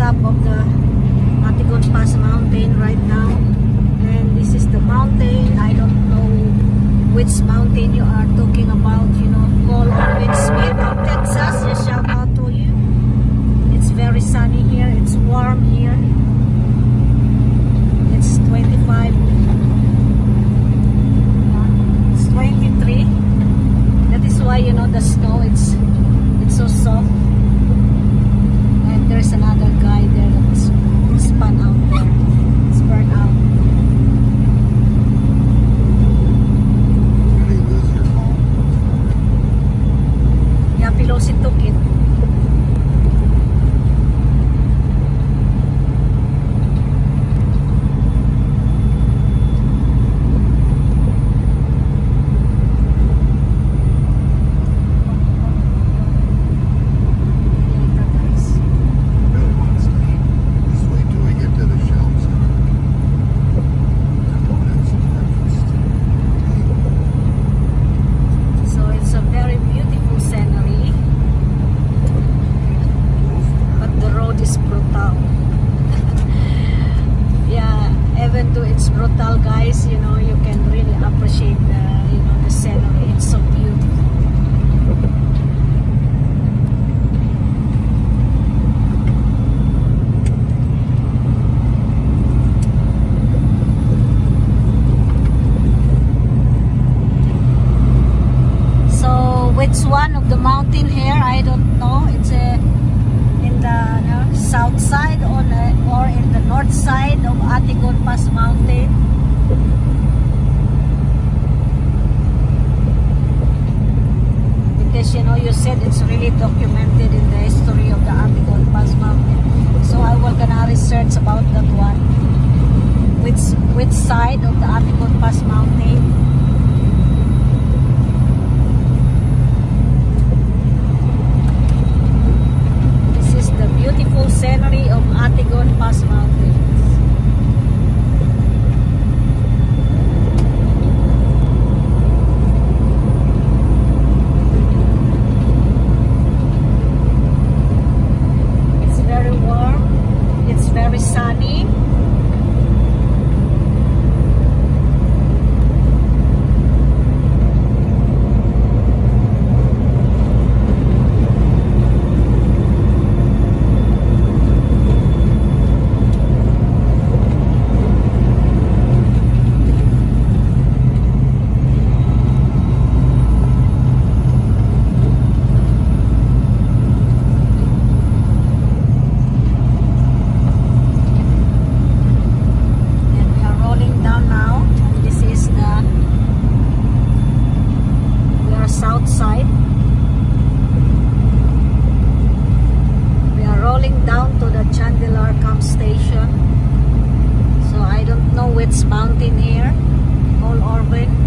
top of the Atigon Pass mountain right now, and this is the mountain. I don't know which mountain you are talking about, you know. Paul Irwin Smith of Texas, just shout out to you. It's very sunny here, it's warm here. It's 25, it's 23. That is why, you know, the snow, it's so soft. And there's another guy there that's spun out there. It's burned out. Did you lose your phone? Yeah, Pelosi took it. Even though it's brutal, guys, you know, you can really appreciate the, you know, the scenery. It's so beautiful. So which one of the mountain here, I don't know. It's in the south side or in the north side of Atigon Pass mountain. Because, you know, you said it's really documented in the history of the Atigon Pass mountain. So I will gonna research about that one. Which side of the Atigon Pass mountain. Beautiful scenery of Atigon Pass mountains. It's very warm. It's very sunny. Side. We are rolling down to the Chandilar Camp Station. So I don't know which mountain here. Paul Irwin.